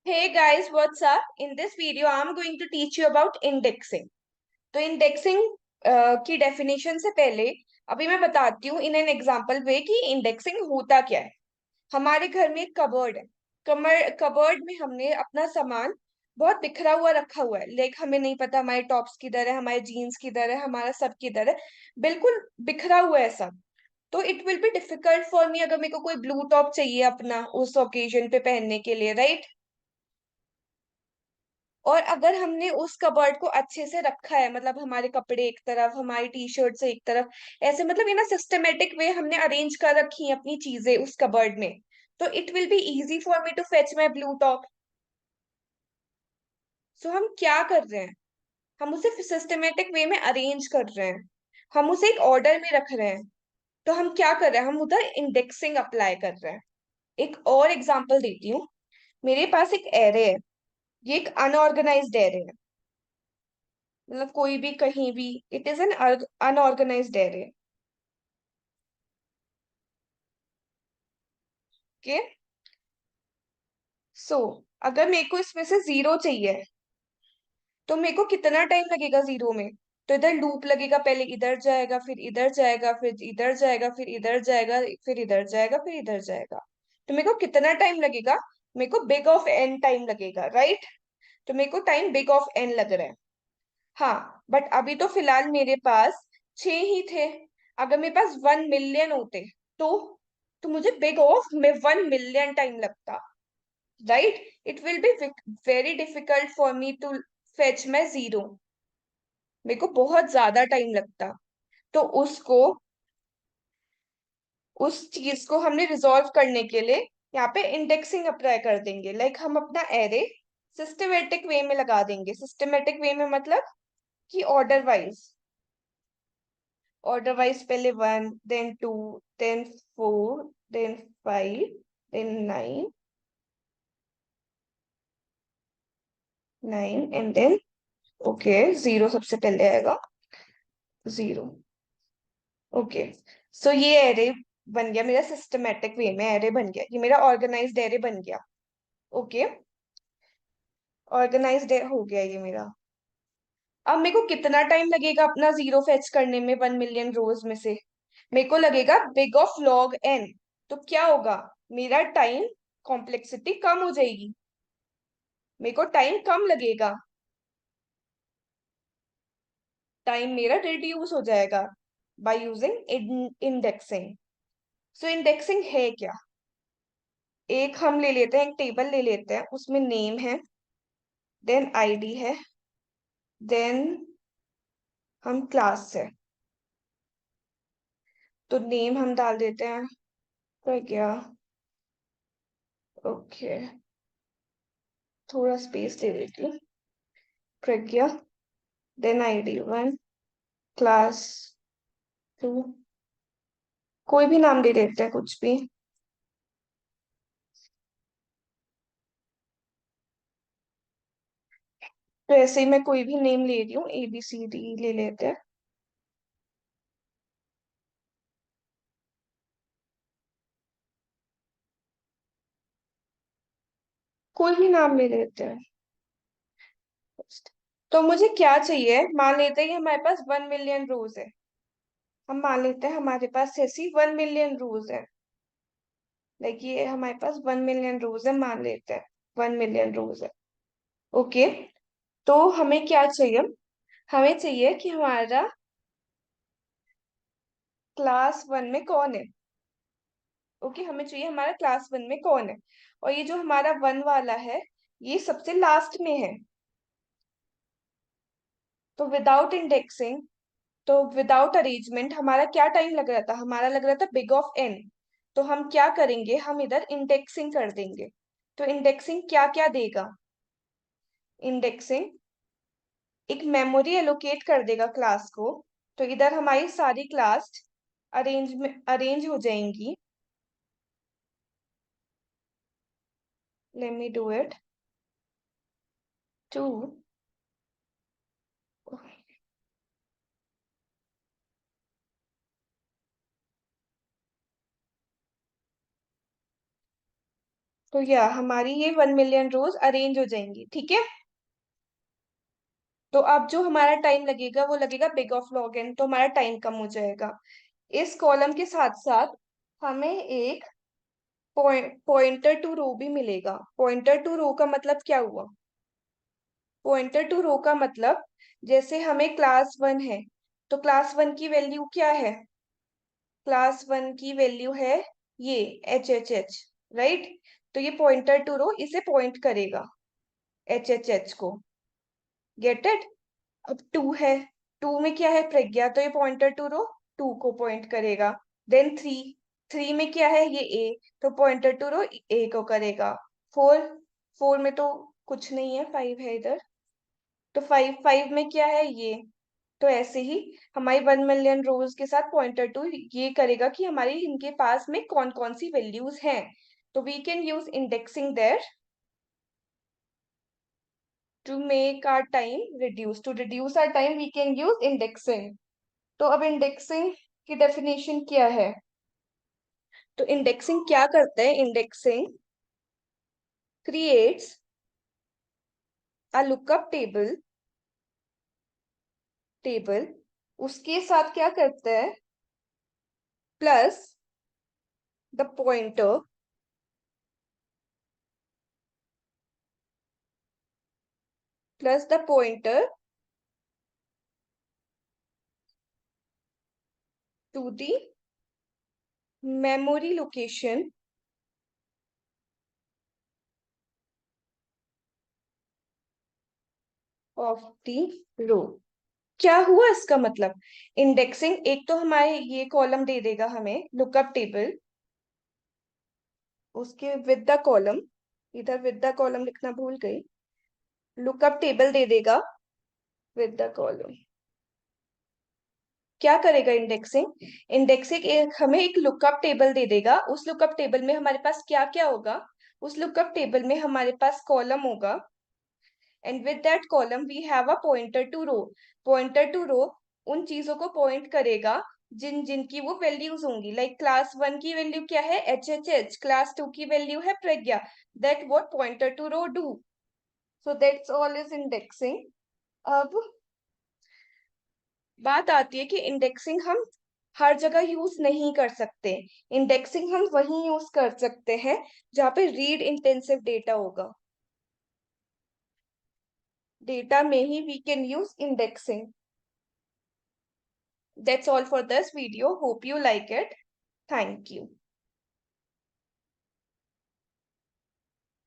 Hey guys, what's up? In this video, I'm going to teach you about indexing. तो indexing की definition से पहले अभी मैं बताती हूँ इन एन एग्जाम्पल वे कि इंडेक्सिंग होता क्या है। हमारे घर में एक कबर्ड है। कबर्ड में हमने अपना सामान बहुत बिखरा हुआ रखा हुआ है। लाइक हमें नहीं पता हमारे टॉप्स किधर है, हमारे जीन्स किधर है, हमारा सब किधर है। बिल्कुल बिखरा हुआ है सब। तो it will be difficult for मी अगर मेरे को कोई ब्लू टॉप चाहिए अपना उस ओकेजन पे पहनने के लिए, राइट। और अगर हमने उस कबर्ड को अच्छे से रखा है, मतलब हमारे कपड़े एक तरफ, हमारी टी शर्ट से एक तरफ, ऐसे मतलब इन सिस्टमेटिक वे हमने अरेंज कर रखी है अपनी चीजें उस कबर्ड में, तो it will be easy for me to fetch my blue top. So हम क्या कर रहे हैं, हम उसे सिस्टमेटिक वे में अरेंज कर रहे हैं, हम उसे एक ऑर्डर में रख रहे हैं। तो हम क्या कर रहे हैं, हम उधर इंडेक्सिंग अप्लाई कर रहे हैं। एक और एग्जांपल देती हूँ। मेरे पास एक एरे है। ये एक अनऑर्गेनाइज्ड एरे है, मतलब कोई भी कहीं भी, it is an unorganised array. Okay. So अगर मेरे को इसमें से जीरो चाहिए तो मेरे को कितना टाइम लगेगा जीरो में। तो इधर लूप लगेगा, पहले इधर जाएगा, फिर इधर जाएगा, फिर इधर जाएगा, फिर इधर जाएगा, फिर इधर जाएगा, फिर इधर जाएगा। तो मेरे को कितना टाइम लगेगा, मेरे को बिग ऑफ एन टाइम लगेगा, राइट। तो मेरे को टाइम बिग ऑफ एन लग रहा है। हाँ, बट अभी तो फिलहाल मेरे पास 6 ही थे। अगर मेरे पास 1 मिलियन होते तो तो मुझे बिग ऑफ में 1 मिलियन टाइम लगता, right. It will be very difficult for me to fetch my zero. मेरे को बहुत ज्यादा टाइम लगता। तो उस चीज को हमने रिजॉल्व करने के लिए यहाँ पे इंडेक्सिंग अप्लाई कर देंगे। लाइक हम अपना एरे सिस्टमेटिक वे में लगा देंगे। सिस्टमेटिक वे में मतलब कि ऑर्डर वाइज पहले 1, then 2, then 4, then 5, then 9 and then okay zero सबसे पहले आएगा। जीरो। ओके। सो ये एरे बन गया मेरा सिस्टमेटिक वे में, एरे बन गया, ये मेरा ऑर्गेनाइज्ड एरे बन गया। ओके। ऑर्गेनाइज्ड हो गया ये मेरा। अब मेरे को कितना टाइम लगेगा अपना जीरो फेच करने में 1 मिलियन रोज में से। मेरे को लगेगा बिग ऑफ लॉग एन। तो क्या होगा, मेरा टाइम कॉम्प्लेक्सिटी कम हो जाएगी, मेरे को टाइम कम लगेगा, टाइम मेरा रिड्यूस हो जाएगा by using indexing. So indexing है क्या। एक हम ले लेते हैं, एक टेबल ले लेते हैं, उसमें नेम है, देन आईडी है, देन हम क्लास है। तो नेम हम डाल देते हैं प्रज्ञा। ओके, थोड़ा स्पेस दे देती हूँ। प्रज्ञा, देन आईडी 1, क्लास 2, कोई भी नाम दे देते हैं, कुछ भी। तो ऐसे ही मैं कोई भी नेम ले रही हूँ, ABCD ले लेते हैं। कोई भी नाम ले लेते हैं। तो मुझे क्या चाहिए, मान लेते हैं कि हमारे पास 1 मिलियन रोज है। हम मान लेते हैं हमारे पास ऐसी 1 मिलियन रोज है। लाइक ये हमारे पास 1 मिलियन रोज है, मान लेते हैं 1 मिलियन रोज है। ओके। तो हमें क्या चाहिए, हमें चाहिए कि हमारा क्लास 1 में कौन है। ओके, हमें चाहिए हमारा क्लास 1 में कौन है। और ये जो हमारा 1 वाला है, ये सबसे लास्ट में है। तो विदाउट इंडेक्सिंग, तो विदाउट अरेंजमेंट हमारा क्या टाइम लग रहा था, हमारा लग रहा था बिग ऑफ एन। तो हम क्या करेंगे, हम इधर इंडेक्सिंग कर देंगे। तो इंडेक्सिंग क्या क्या देगा, इंडेक्सिंग एक मेमोरी एलोकेट कर देगा क्लास को। तो इधर हमारी सारी क्लास अरेंज हो जाएंगी। Let me do it. Two, तो या हमारी ये 1 मिलियन रोज अरेंज हो जाएंगी, ठीक है। तो अब जो हमारा टाइम लगेगा वो लगेगा बिग ऑफ लॉग एन, तो हमारा टाइम कम हो जाएगा। इस कॉलम के साथ साथ हमें एक पॉइंटर टू रो भी मिलेगा। पॉइंटर टू रो का मतलब क्या हुआ? पॉइंटर टू रो का मतलब, जैसे हमें क्लास 1 है, तो क्लास 1 की वैल्यू क्या है? क्लास 1 की वैल्यू है ये HHH, राइट। तो ये पॉइंटर टू रो इसे पॉइंट करेगा, HHH को। Get it? अब 2 है, 2 में क्या है? प्रज्ञा, तो ये पॉइंटर टू रो 2 को पॉइंट करेगा। देन 3, 3 में क्या है? ये A, तो पॉइंटर टू रो A को करेगा। 4, 4 में तो कुछ नहीं है, 5 है इधर, तो 5, 5 में क्या है? ये। तो ऐसे ही हमारी 1 मिलियन रोज के साथ पॉइंटर टू ये करेगा कि हमारी इनके पास में कौन कौन सी वैल्यूज हैं। तो we can use indexing there to make our time reduce, to reduce our time we can use indexing. तो अब इंडेक्सिंग की डेफिनेशन क्या है? तो इंडेक्सिंग क्या करता है? Indexing creates a lookup table, उसके साथ क्या करता है? Plus the pointer, plus the pointer to the memory location of the row. क्या हुआ इसका मतलब? इंडेक्सिंग एक तो हमारे ये कॉलम दे देगा हमें लुकअप टेबल, उसके विद द कॉलम, इधर विद द कॉलम लिखना भूल गई, लुकअप टेबल दे देगा विद द कॉलम। क्या करेगा इंडेक्सिंग? इंडेक्सिंग हमें एक लुकअप टेबल दे देगा, उस लुकअप टेबल में हमारे पास क्या क्या होगा? उस लुकअप टेबल में हमारे पास कॉलम होगा, and with that column we have a pointer to row. Pointer to row उन चीजों को पॉइंट करेगा जिन जिनकी वो वैल्यूज होंगी। लाइक क्लास 1 की वैल्यू क्या है? HHH। क्लास 2 की वैल्यू है Pragya. That what pointer to row do. So that's all is indexing. अब बात आती है कि इंडेक्सिंग हम हर जगह यूज नहीं कर सकते। इंडेक्सिंग हम वहीं यूज कर सकते हैं जहाँ पे रीड इंटेंसिव डेटा होगा। डेटा में ही we can use indexing. That's all for this video. Hope you like it. Thank you.